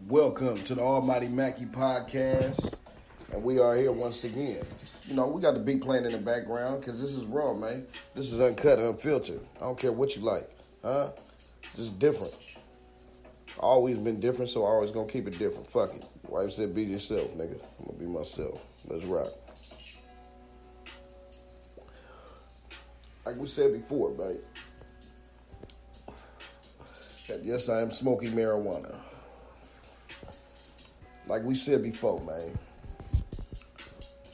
Welcome to the Almighty Mackey Podcast, and we are here once again. You know, we got the beat playing in the background because this is raw, man. This is uncut, unfiltered. I don't care what you like, huh? This is different. Always been different, so I always gonna keep it different. Fuck it. Wife said, be yourself, nigga. I'm gonna be myself. Let's rock. Like we said before, right? That yes, I am smoking marijuana. Like we said before, man,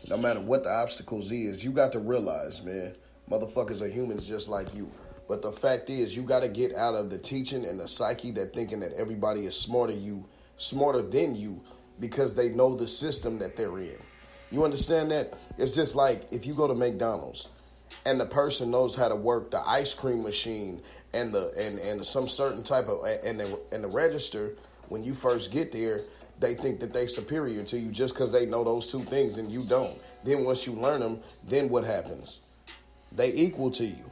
no matter what the obstacles is, you got to realize, man, motherfuckers are humans just like you. But the fact is, you got to get out of the teaching and the psyche that thinking that everybody is smarter than you because they know the system that they're in. You understand that? It's just like if you go to McDonald's and the person knows how to work the ice cream machine and some certain type of and the register when you first get there. They think that they superior to you just because they know those two things and you don't. Then once you learn them, then what happens? They equal to you.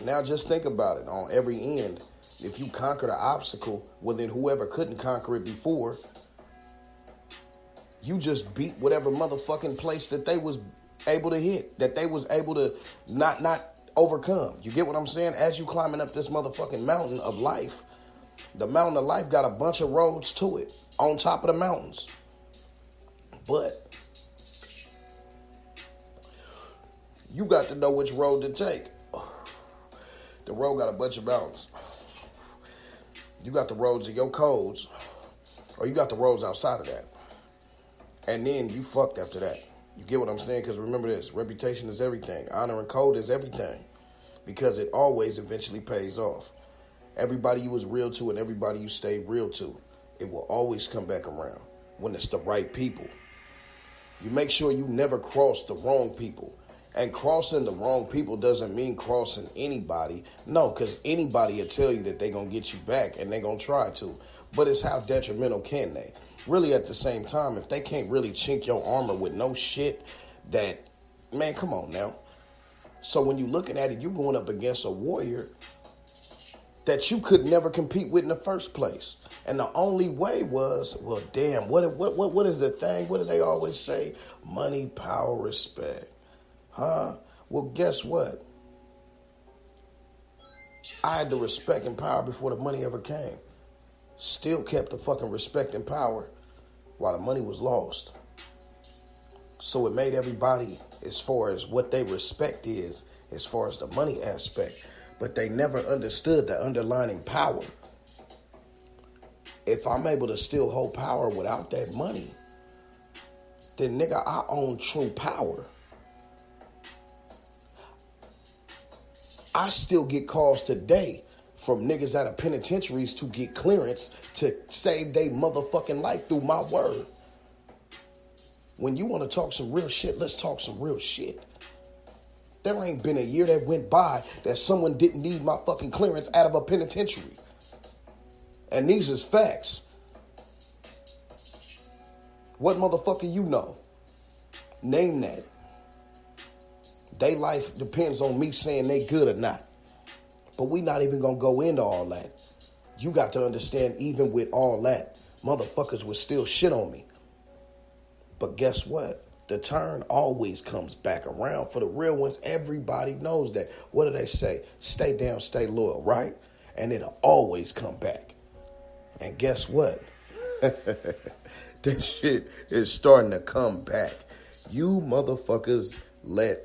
Now just think about it on every end. If you conquer the obstacle, well then whoever couldn't conquer it before, you just beat whatever motherfucking place that they was able to hit, that they was able to not overcome. You get what I'm saying? As you climbing up this motherfucking mountain of life, the mountain of life got a bunch of roads to it on top of the mountains. But you got to know which road to take. The road got a bunch of mountains. You got the roads of your codes, or you got the roads outside of that. And then you fucked after that. You get what I'm saying? Because remember this, reputation is everything. Honor and code is everything. Because it always eventually pays off. Everybody you was real to and everybody you stayed real to, it will always come back around when it's the right people. You make sure you never cross the wrong people. And crossing the wrong people doesn't mean crossing anybody. No, because anybody will tell you that they're going to get you back and they're going to try to. But it's how detrimental can they? Really at the same time, if they can't really chink your armor with no shit that, man, come on now. So when you're looking at it, you're going up against a warrior that you could never compete with in the first place. And the only way was, well, damn, what is the thing? What do they always say? Money, power, respect. Huh? Well, guess what? I had the respect and power before the money ever came. Still kept the fucking respect and power while the money was lost. So it made everybody, as far as what they respect is, as far as the money aspect, but they never understood the underlying power. If I'm able to still hold power without that money, then nigga, I own true power. I still get calls today from niggas out of penitentiaries to get clearance to save their motherfucking life through my word. When you want to talk some real shit, let's talk some real shit. There ain't been a year that went by that someone didn't need my fucking clearance out of a penitentiary. And these is facts. What motherfucker you know? Name that. They life depends on me saying they good or not. But we not even gonna go into all that. You got to understand, even with all that, motherfuckers would still shit on me. But guess what? The turn always comes back around. For the real ones, everybody knows that. What do they say? Stay down, stay loyal, right? And it'll always come back. And guess what? That shit is starting to come back. You motherfuckers let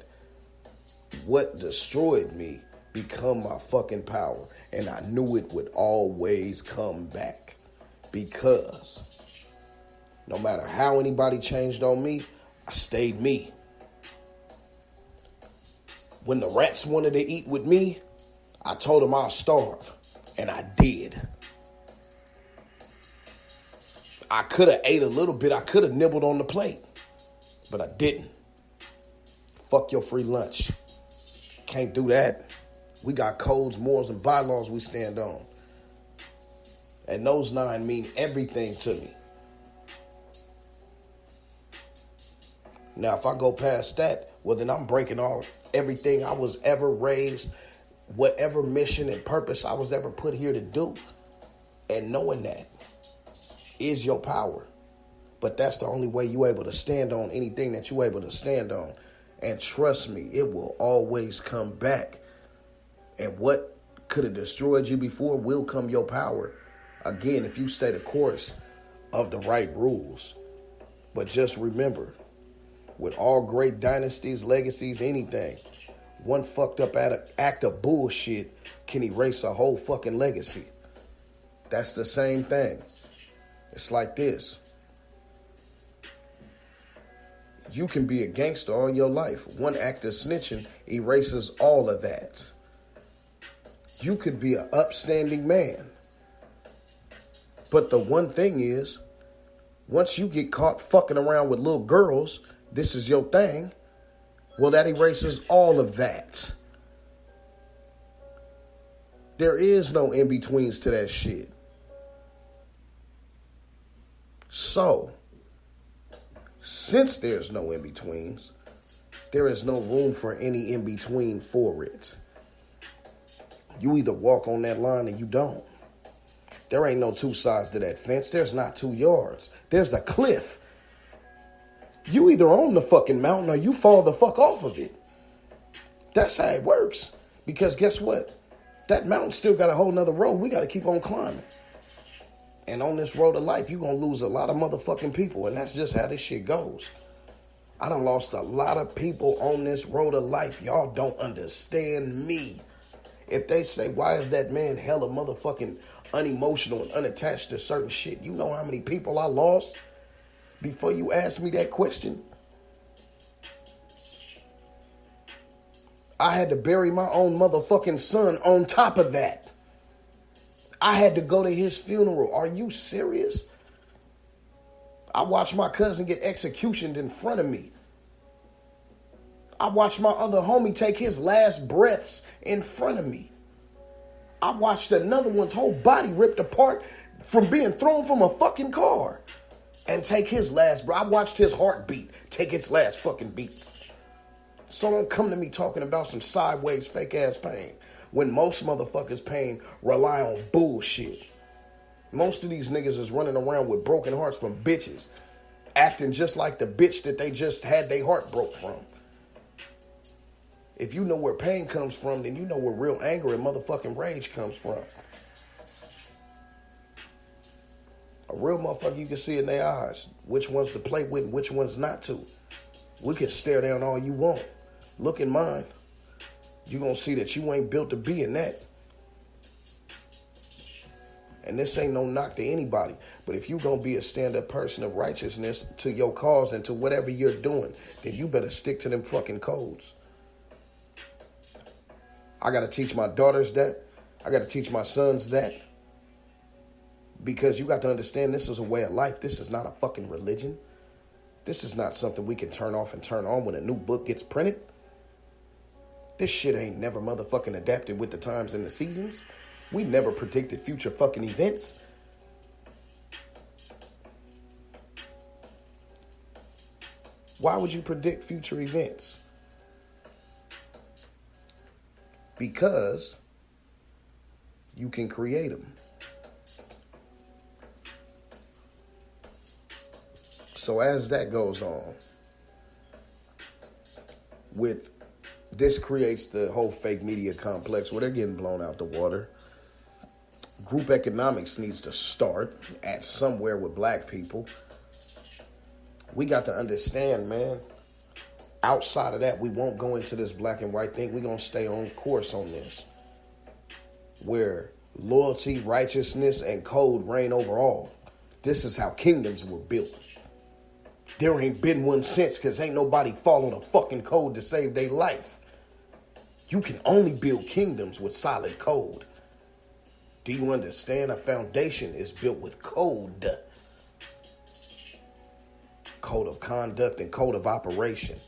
what destroyed me become my fucking power. And I knew it would always come back. Because no matter how anybody changed on me, I stayed me. When the rats wanted to eat with me, I told them I'll starve. And I did. I could have ate a little bit. I could have nibbled on the plate. But I didn't. Fuck your free lunch. Can't do that. We got codes, morals, and bylaws we stand on. And those 9 mean everything to me. Now, if I go past that, well, then I'm breaking off everything I was ever raised, whatever mission and purpose I was ever put here to do. And knowing that, is your power. But that's the only way you're able to stand on anything that you're able to stand on. And trust me, it will always come back. And what could have destroyed you before will come your power. Again, if you stay the course of the right rules. But just remember, with all great dynasties, legacies, anything, one fucked up act of bullshit can erase a whole fucking legacy. That's the same thing. It's like this. You can be a gangster all your life. One act of snitching erases all of that. You could be an upstanding man. But the one thing is, once you get caught fucking around with little girls, this is your thing, well, that erases all of that. There is no in-betweens to that shit. So, since there's no in-betweens, there is no room for any in-between for it. You either walk on that line or you don't. There ain't no two sides to that fence. There's not 2 yards. There's a cliff. You either own the fucking mountain or you fall the fuck off of it. That's how it works. Because guess what? That mountain still got a whole nother road. We got to keep on climbing. And on this road of life, you're going to lose a lot of motherfucking people. And that's just how this shit goes. I done lost a lot of people on this road of life. Y'all don't understand me. If they say, why is that man hella motherfucking unemotional and unattached to certain shit? You know how many people I lost before you asked me that question? I had to bury my own motherfucking son on top of that. I had to go to his funeral. Are you serious? I watched my cousin get executioned in front of me. I watched my other homie take his last breaths in front of me. I watched another one's whole body ripped apart from being thrown from a fucking car and take his last breath. I watched his heartbeat take its last fucking beats. So don't come to me talking about some sideways fake ass pain when most motherfuckers' pain rely on bullshit. Most of these niggas is running around with broken hearts from bitches, acting just like the bitch that they just had their heart broke from. If you know where pain comes from, then you know where real anger and motherfucking rage comes from. A real motherfucker, you can see in their eyes which ones to play with and which ones not to. We can stare down all you want. Look in mine. You're going to see that you ain't built to be in that. And this ain't no knock to anybody. But if you're going to be a stand-up person of righteousness to your cause and to whatever you're doing, then you better stick to them fucking codes. I got to teach my daughters that. I got to teach my sons that. Because you got to understand this is a way of life. This is not a fucking religion. This is not something we can turn off and turn on when a new book gets printed. This shit ain't never motherfucking adapted with the times and the seasons. We never predicted future fucking events. Why would you predict future events? Because you can create them. So as that goes on, this creates the whole fake media complex where they're getting blown out the water. Group economics needs to start at somewhere with black people. We got to understand, man. Outside of that, we won't go into this black and white thing. We're going to stay on course on this. Where loyalty, righteousness, and code reign over all. This is how kingdoms were built. There ain't been one since because ain't nobody following a fucking code to save their life. You can only build kingdoms with solid code. Do you understand? A foundation is built with code. Code of conduct and code of operation.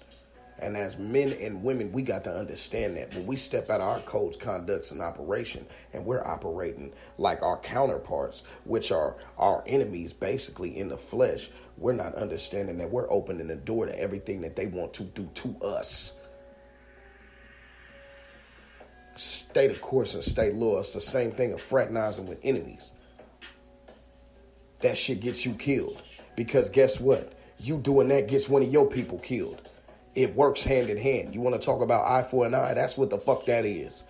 And as men and women, we got to understand that when we step out of our codes, conducts, and operation, and we're operating like our counterparts, which are our enemies basically in the flesh, we're not understanding that we're opening the door to everything that they want to do to us. Stay the course and stay loyal. It's the same thing of fraternizing with enemies. that shit gets you killed. Because guess what? You doing that gets one of your people killed. It works hand in hand. You want to talk about eye for an eye? That's what the fuck that is.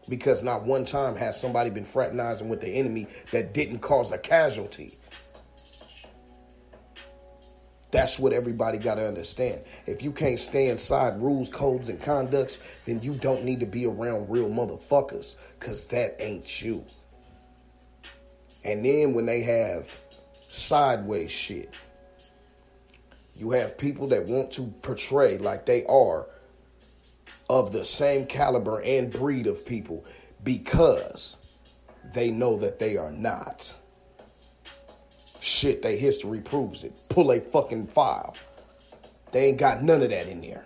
Because not one time has somebody been fraternizing with the enemy that didn't cause a casualty. That's what everybody got to understand. If you can't stay inside rules, codes, and conducts, then you don't need to be around real motherfuckers, because that ain't you. And then when they have sideways shit, you have people that want to portray like they are of the same caliber and breed of people because they know that they are not. Shit, their history proves it. Pull a fucking file. They ain't got none of that in there.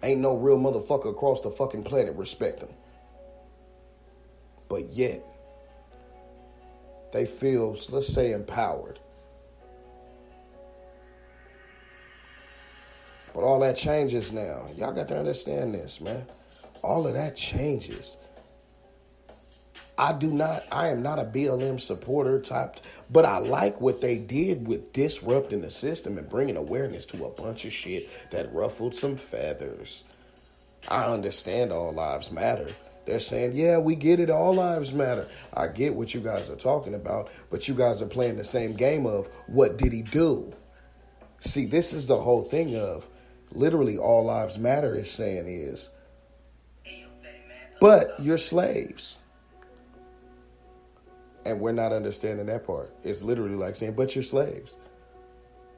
Ain't no real motherfucker across the fucking planet respect them. But yet, they feel, let's say, empowered. But all that changes now. Y'all got to understand this, man. All of that changes. I am not a BLM supporter type, but I like what they did with disrupting the system and bringing awareness to a bunch of shit that ruffled some feathers. I understand all lives matter. They're saying, yeah, we get it, all lives matter. I get what you guys are talking about, but you guys are playing the same game of, what did he do? See, this is the whole thing of, literally all lives matter is saying is, but you're slaves. And we're not understanding that part. It's literally like saying, but you're slaves.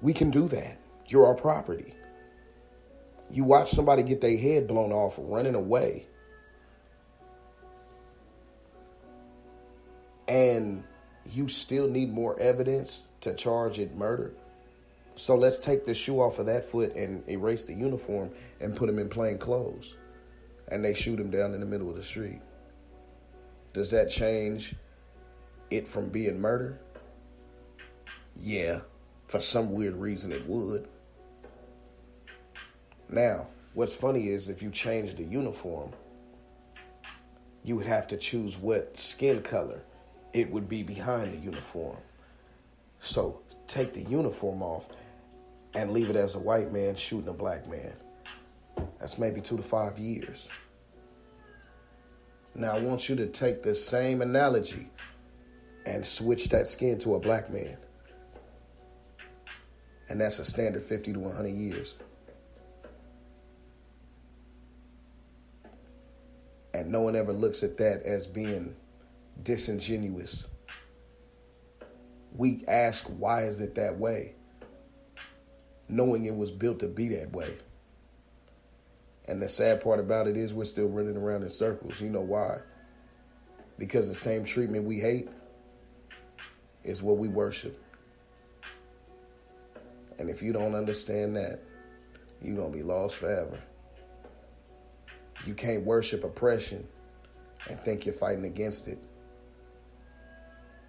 We can do that. You're our property. You watch somebody get their head blown off running away. And you still need more evidence to charge it murder. So let's take the shoe off of that foot and erase the uniform and put him in plain clothes. And they shoot him down in the middle of the street. Does that change it from being murder? Yeah, for some weird reason it would. Now, what's funny is if you change the uniform, you would have to choose what skin color it would be behind the uniform. So take the uniform off and leave it as a white man shooting a black man. That's maybe 2 to 5 years. Now I want you to take the same analogy and switch that skin to a black man. And that's a standard 50 to 100 years. And no one ever looks at that as being disingenuous. We ask, why is it that way? Knowing it was built to be that way. And the sad part about it is we're still running around in circles. You know why? Because the same treatment we hate is what we worship. And if you don't understand that, you're going to be lost forever. You can't worship oppression and think you're fighting against it.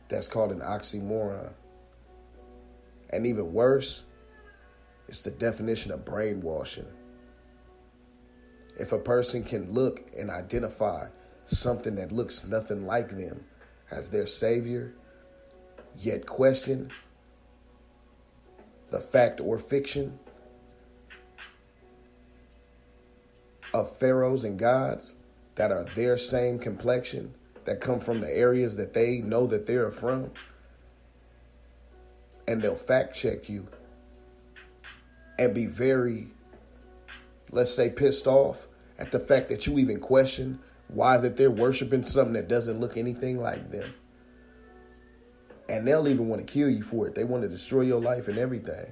That's called an oxymoron. And even worse, it's the definition of brainwashing. If a person can look and identify something that looks nothing like them as their savior, yet question the fact or fiction of pharaohs and gods that are their same complexion, that come from the areas that they know that they're from, and they'll fact check you and be very, let's say, pissed off at the fact that you even question why that they're worshiping something that doesn't look anything like them. And they'll even want to kill you for it. They want to destroy your life and everything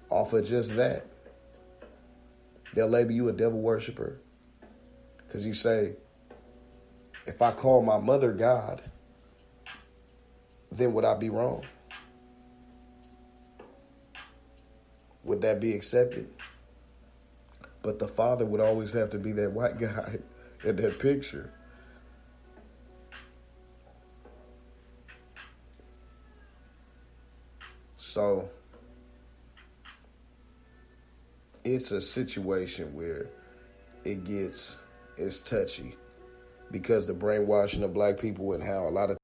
off of just that. They'll label you a devil worshiper because you say, if I call my mother God, then would I be wrong? Would that be accepted? But the father would always have to be that white guy in that picture. So it's a situation where it's touchy. because the brainwashing of black people and how a lot of